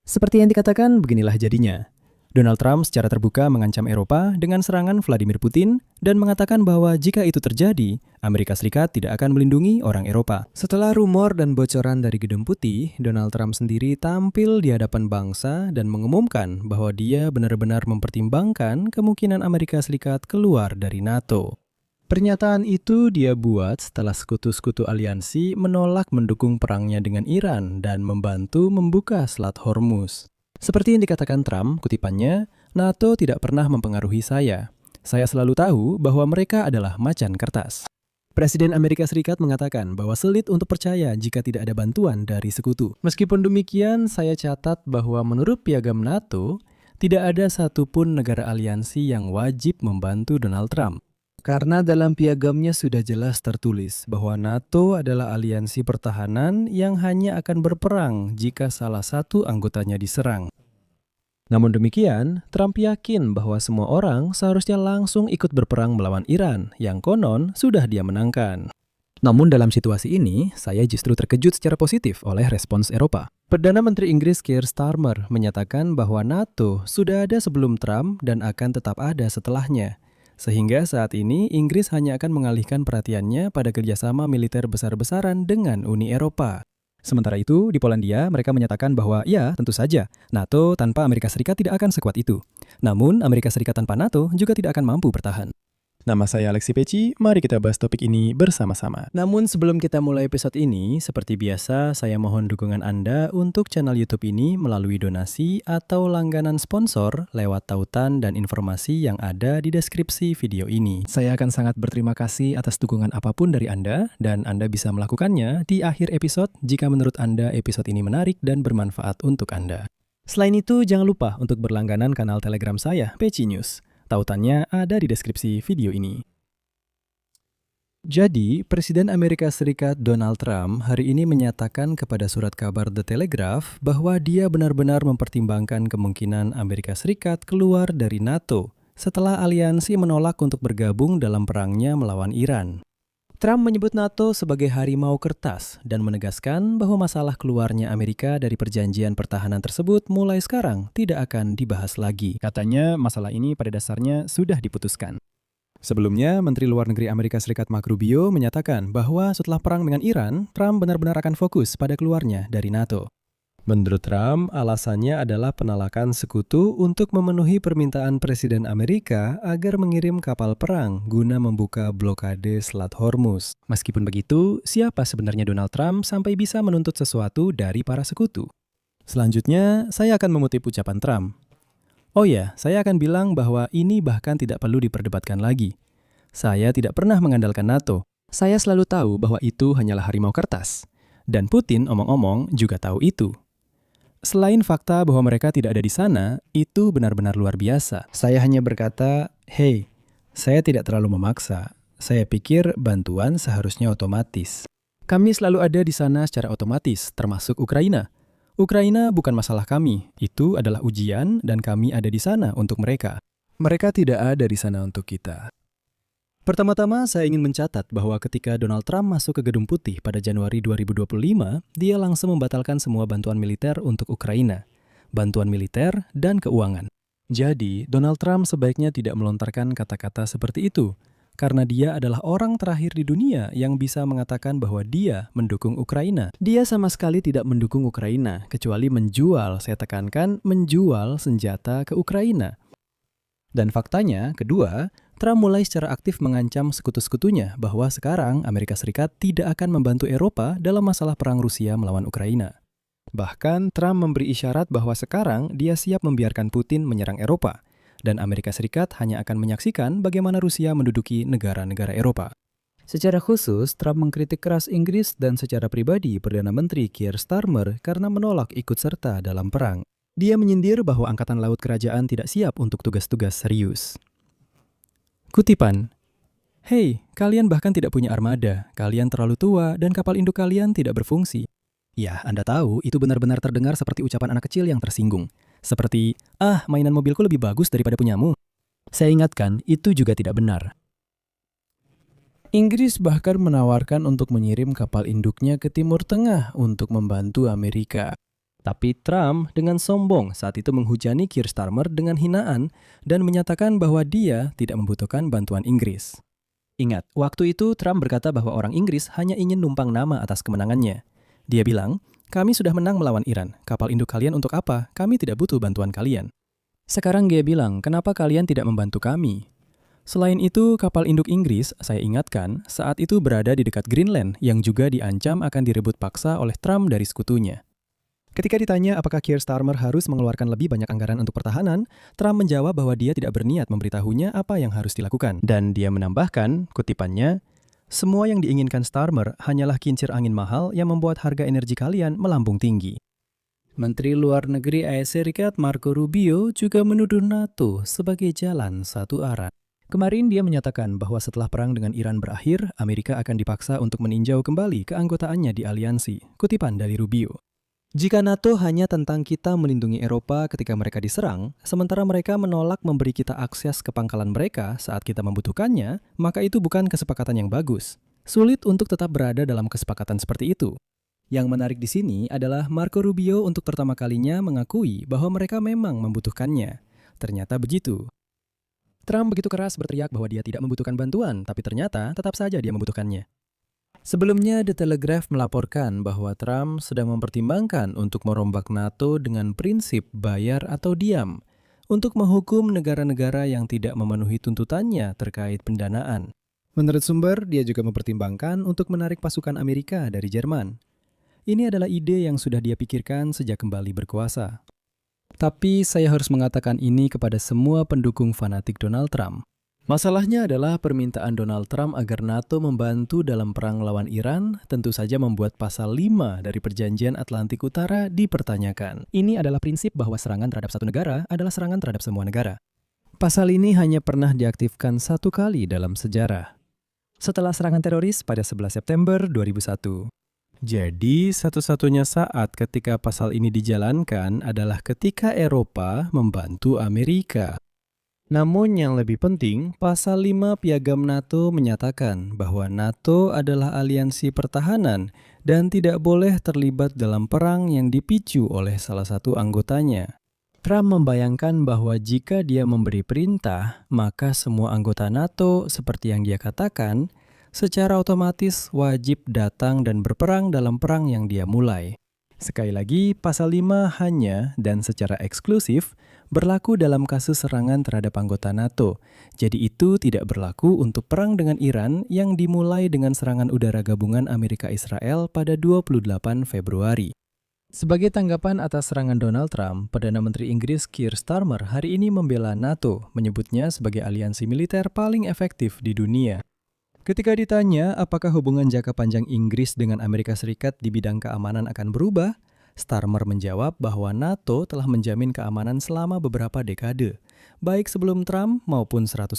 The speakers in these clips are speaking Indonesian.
Seperti yang dikatakan, beginilah jadinya. Donald Trump secara terbuka mengancam Eropa dengan serangan Vladimir Putin dan mengatakan bahwa jika itu terjadi, Amerika Serikat tidak akan melindungi orang Eropa. Setelah rumor dan bocoran dari Gedung Putih, Donald Trump sendiri tampil di hadapan bangsa dan mengumumkan bahwa dia benar-benar mempertimbangkan kemungkinan Amerika Serikat keluar dari NATO. Pernyataan itu dia buat setelah sekutu-sekutu aliansi menolak mendukung perangnya dengan Iran dan membantu membuka Selat Hormuz. Seperti yang dikatakan Trump, kutipannya, NATO tidak pernah mempengaruhi saya. Saya selalu tahu bahwa mereka adalah macan kertas. Presiden Amerika Serikat mengatakan bahwa sulit untuk percaya jika tidak ada bantuan dari sekutu. Meskipun demikian, saya catat bahwa menurut piagam NATO, tidak ada satupun negara aliansi yang wajib membantu Donald Trump. Karena dalam piagamnya sudah jelas tertulis bahwa NATO adalah aliansi pertahanan yang hanya akan berperang jika salah satu anggotanya diserang. Namun demikian, Trump yakin bahwa semua orang seharusnya langsung ikut berperang melawan Iran, yang konon sudah dia menangkan. Namun dalam situasi ini, saya justru terkejut secara positif oleh respons Eropa. Perdana Menteri Inggris Keir Starmer menyatakan bahwa NATO sudah ada sebelum Trump dan akan tetap ada setelahnya. Sehingga saat ini Inggris hanya akan mengalihkan perhatiannya pada kerjasama militer besar-besaran dengan Uni Eropa. Sementara itu, di Polandia mereka menyatakan bahwa ya, tentu saja, NATO tanpa Amerika Serikat tidak akan sekuat itu. Namun, Amerika Serikat tanpa NATO juga tidak akan mampu bertahan. Nama saya Alexi Peci, mari kita bahas topik ini bersama-sama. Namun sebelum kita mulai episode ini, seperti biasa saya mohon dukungan Anda untuk channel YouTube ini melalui donasi atau langganan sponsor lewat tautan dan informasi yang ada di deskripsi video ini. Saya akan sangat berterima kasih atas dukungan apapun dari Anda, dan Anda bisa melakukannya di akhir episode jika menurut Anda episode ini menarik dan bermanfaat untuk Anda. Selain itu, jangan lupa untuk berlangganan kanal Telegram saya, Peci News. Tautannya ada di deskripsi video ini. Jadi, Presiden Amerika Serikat Donald Trump hari ini menyatakan kepada surat kabar The Telegraph bahwa dia benar-benar mempertimbangkan kemungkinan Amerika Serikat keluar dari NATO setelah aliansi menolak untuk bergabung dalam perangnya melawan Iran. Trump menyebut NATO sebagai harimau kertas dan menegaskan bahwa masalah keluarnya Amerika dari perjanjian pertahanan tersebut mulai sekarang tidak akan dibahas lagi. Katanya masalah ini pada dasarnya sudah diputuskan. Sebelumnya, Menteri Luar Negeri Amerika Serikat Marco Rubio menyatakan bahwa setelah perang dengan Iran, Trump benar-benar akan fokus pada keluarnya dari NATO. Menurut Trump, alasannya adalah penolakan sekutu untuk memenuhi permintaan Presiden Amerika agar mengirim kapal perang guna membuka blokade Selat Hormuz. Meskipun begitu, siapa sebenarnya Donald Trump sampai bisa menuntut sesuatu dari para sekutu? Selanjutnya, saya akan mengutip ucapan Trump. Oh ya, saya akan bilang bahwa ini bahkan tidak perlu diperdebatkan lagi. Saya tidak pernah mengandalkan NATO. Saya selalu tahu bahwa itu hanyalah harimau kertas. Dan Putin omong-omong juga tahu itu. Selain fakta bahwa mereka tidak ada di sana, itu benar-benar luar biasa. Saya hanya berkata, "Hey, saya tidak terlalu memaksa. Saya pikir bantuan seharusnya otomatis." Kami selalu ada di sana secara otomatis, termasuk Ukraina. Ukraina bukan masalah kami, itu adalah ujian dan kami ada di sana untuk mereka. Mereka tidak ada di sana untuk kita. Pertama-tama, saya ingin mencatat bahwa ketika Donald Trump masuk ke Gedung Putih pada Januari 2025, dia langsung membatalkan semua bantuan militer untuk Ukraina, bantuan militer, dan keuangan. Jadi, Donald Trump sebaiknya tidak melontarkan kata-kata seperti itu, karena dia adalah orang terakhir di dunia yang bisa mengatakan bahwa dia mendukung Ukraina. Dia sama sekali tidak mendukung Ukraina, kecuali menjual, saya tekankan, menjual senjata ke Ukraina. Dan faktanya, kedua, Trump mulai secara aktif mengancam sekutu-sekutunya bahwa sekarang Amerika Serikat tidak akan membantu Eropa dalam masalah perang Rusia melawan Ukraina. Bahkan, Trump memberi isyarat bahwa sekarang dia siap membiarkan Putin menyerang Eropa, dan Amerika Serikat hanya akan menyaksikan bagaimana Rusia menduduki negara-negara Eropa. Secara khusus, Trump mengkritik keras Inggris dan secara pribadi Perdana Menteri Keir Starmer karena menolak ikut serta dalam perang. Dia menyindir bahwa Angkatan Laut Kerajaan tidak siap untuk tugas-tugas serius. Kutipan, "Hei, kalian bahkan tidak punya armada, kalian terlalu tua, dan kapal induk kalian tidak berfungsi." Ya, Anda tahu, itu benar-benar terdengar seperti ucapan anak kecil yang tersinggung. Seperti, mainan mobilku lebih bagus daripada punyamu. Saya ingatkan, itu juga tidak benar. Inggris bahkan menawarkan untuk mengirim kapal induknya ke Timur Tengah untuk membantu Amerika. Tapi Trump dengan sombong saat itu menghujani Keir Starmer dengan hinaan dan menyatakan bahwa dia tidak membutuhkan bantuan Inggris. Ingat, waktu itu Trump berkata bahwa orang Inggris hanya ingin numpang nama atas kemenangannya. Dia bilang, "Kami sudah menang melawan Iran. Kapal induk kalian untuk apa? Kami tidak butuh bantuan kalian." Sekarang dia bilang, "Kenapa kalian tidak membantu kami?" Selain itu, kapal induk Inggris, saya ingatkan, saat itu berada di dekat Greenland yang juga diancam akan direbut paksa oleh Trump dari sekutunya. Ketika ditanya apakah Keir Starmer harus mengeluarkan lebih banyak anggaran untuk pertahanan, Trump menjawab bahwa dia tidak berniat memberitahunya apa yang harus dilakukan. Dan dia menambahkan, kutipannya, "Semua yang diinginkan Starmer hanyalah kincir angin mahal yang membuat harga energi kalian melambung tinggi." Menteri Luar Negeri AS Serikat Marco Rubio juga menuduh NATO sebagai jalan satu arah. Kemarin dia menyatakan bahwa setelah perang dengan Iran berakhir, Amerika akan dipaksa untuk meninjau kembali keanggotaannya di aliansi. Kutipan dari Rubio. Jika NATO hanya tentang kita melindungi Eropa ketika mereka diserang, sementara mereka menolak memberi kita akses ke pangkalan mereka saat kita membutuhkannya, maka itu bukan kesepakatan yang bagus. Sulit untuk tetap berada dalam kesepakatan seperti itu. Yang menarik di sini adalah Marco Rubio untuk pertama kalinya mengakui bahwa mereka memang membutuhkannya. Ternyata begitu. Trump begitu keras berteriak bahwa dia tidak membutuhkan bantuan, tapi ternyata tetap saja dia membutuhkannya. Sebelumnya, The Telegraph melaporkan bahwa Trump sedang mempertimbangkan untuk merombak NATO dengan prinsip bayar atau diam untuk menghukum negara-negara yang tidak memenuhi tuntutannya terkait pendanaan. Menurut sumber, dia juga mempertimbangkan untuk menarik pasukan Amerika dari Jerman. Ini adalah ide yang sudah dia pikirkan sejak kembali berkuasa. Tapi saya harus mengatakan ini kepada semua pendukung fanatik Donald Trump. Masalahnya adalah permintaan Donald Trump agar NATO membantu dalam perang lawan Iran tentu saja membuat pasal 5 dari Perjanjian Atlantik Utara dipertanyakan. Ini adalah prinsip bahwa serangan terhadap satu negara adalah serangan terhadap semua negara. Pasal ini hanya pernah diaktifkan satu kali dalam sejarah. Setelah serangan teroris pada 11 September 2001. Jadi, satu-satunya saat ketika pasal ini dijalankan adalah ketika Eropa membantu Amerika. Namun yang lebih penting, pasal 5 Piagam NATO menyatakan bahwa NATO adalah aliansi pertahanan dan tidak boleh terlibat dalam perang yang dipicu oleh salah satu anggotanya. Trump membayangkan bahwa jika dia memberi perintah, maka semua anggota NATO, seperti yang dia katakan, secara otomatis wajib datang dan berperang dalam perang yang dia mulai. Sekali lagi, pasal 5 hanya dan secara eksklusif berlaku dalam kasus serangan terhadap anggota NATO. Jadi itu tidak berlaku untuk perang dengan Iran yang dimulai dengan serangan udara gabungan Amerika-Israel pada 28 Februari. Sebagai tanggapan atas serangan Donald Trump, Perdana Menteri Inggris Keir Starmer hari ini membela NATO, menyebutnya sebagai aliansi militer paling efektif di dunia. Ketika ditanya apakah hubungan jangka panjang Inggris dengan Amerika Serikat di bidang keamanan akan berubah, Starmer menjawab bahwa NATO telah menjamin keamanan selama beberapa dekade, baik sebelum Trump maupun 100%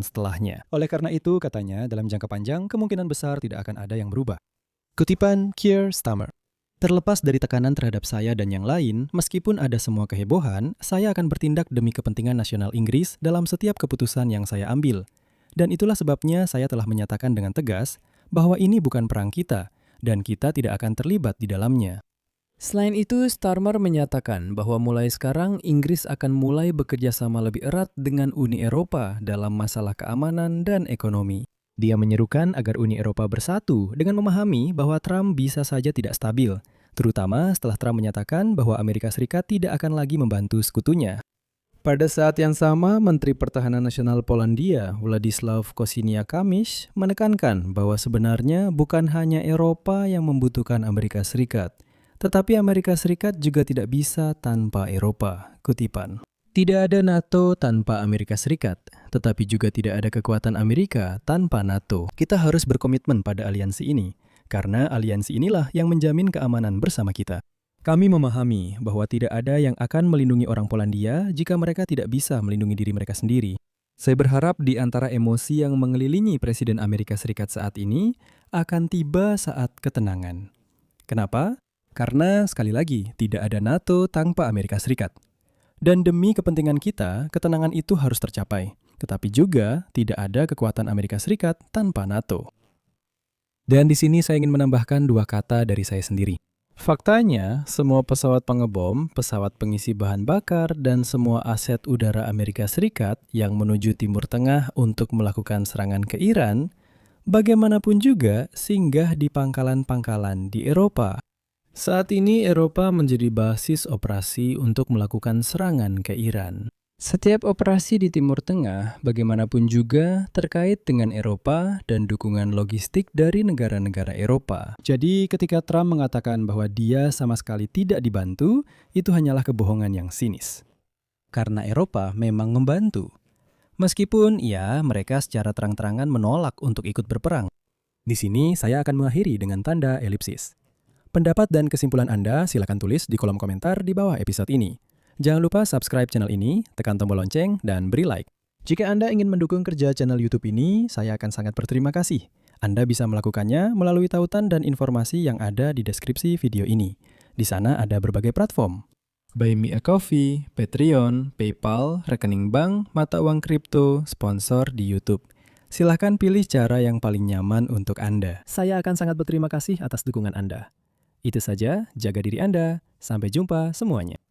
setelahnya. Oleh karena itu, katanya, dalam jangka panjang kemungkinan besar tidak akan ada yang berubah. Kutipan Keir Starmer. Terlepas dari tekanan terhadap saya dan yang lain, meskipun ada semua kehebohan, saya akan bertindak demi kepentingan nasional Inggris dalam setiap keputusan yang saya ambil. Dan itulah sebabnya saya telah menyatakan dengan tegas bahwa ini bukan perang kita, dan kita tidak akan terlibat di dalamnya. Selain itu, Starmer menyatakan bahwa mulai sekarang Inggris akan mulai bekerja sama lebih erat dengan Uni Eropa dalam masalah keamanan dan ekonomi. Dia menyerukan agar Uni Eropa bersatu dengan memahami bahwa Trump bisa saja tidak stabil, terutama setelah Trump menyatakan bahwa Amerika Serikat tidak akan lagi membantu sekutunya. Pada saat yang sama, Menteri Pertahanan Nasional Polandia, Władysław Kosiniak-Kamysz, menekankan bahwa sebenarnya bukan hanya Eropa yang membutuhkan Amerika Serikat, tetapi Amerika Serikat juga tidak bisa tanpa Eropa. Kutipan. Tidak ada NATO tanpa Amerika Serikat, tetapi juga tidak ada kekuatan Amerika tanpa NATO. Kita harus berkomitmen pada aliansi ini, karena aliansi inilah yang menjamin keamanan bersama kita. Kami memahami bahwa tidak ada yang akan melindungi orang Polandia jika mereka tidak bisa melindungi diri mereka sendiri. Saya berharap di antara emosi yang mengelilingi Presiden Amerika Serikat saat ini akan tiba saat ketenangan. Kenapa? Karena, sekali lagi, tidak ada NATO tanpa Amerika Serikat. Dan demi kepentingan kita, ketenangan itu harus tercapai. Tetapi juga tidak ada kekuatan Amerika Serikat tanpa NATO. Dan di sini saya ingin menambahkan dua kata dari saya sendiri. Faktanya, semua pesawat pengebom, pesawat pengisi bahan bakar, dan semua aset udara Amerika Serikat yang menuju Timur Tengah untuk melakukan serangan ke Iran, bagaimanapun juga singgah di pangkalan-pangkalan di Eropa. Saat ini Eropa menjadi basis operasi untuk melakukan serangan ke Iran. Setiap operasi di Timur Tengah, bagaimanapun juga, terkait dengan Eropa dan dukungan logistik dari negara-negara Eropa. Jadi ketika Trump mengatakan bahwa dia sama sekali tidak dibantu, itu hanyalah kebohongan yang sinis. Karena Eropa memang membantu. Meskipun ya, mereka secara terang-terangan menolak untuk ikut berperang. Di sini saya akan mengakhiri dengan tanda elipsis. Pendapat dan kesimpulan Anda silakan tulis di kolom komentar di bawah episode ini. Jangan lupa subscribe channel ini, tekan tombol lonceng, dan beri like. Jika Anda ingin mendukung kerja channel YouTube ini, saya akan sangat berterima kasih. Anda bisa melakukannya melalui tautan dan informasi yang ada di deskripsi video ini. Di sana ada berbagai platform. Buy Me a Coffee, Patreon, PayPal, rekening bank, mata uang kripto, sponsor di YouTube. Silahkan pilih cara yang paling nyaman untuk Anda. Saya akan sangat berterima kasih atas dukungan Anda. Itu saja, jaga diri Anda. Sampai jumpa semuanya.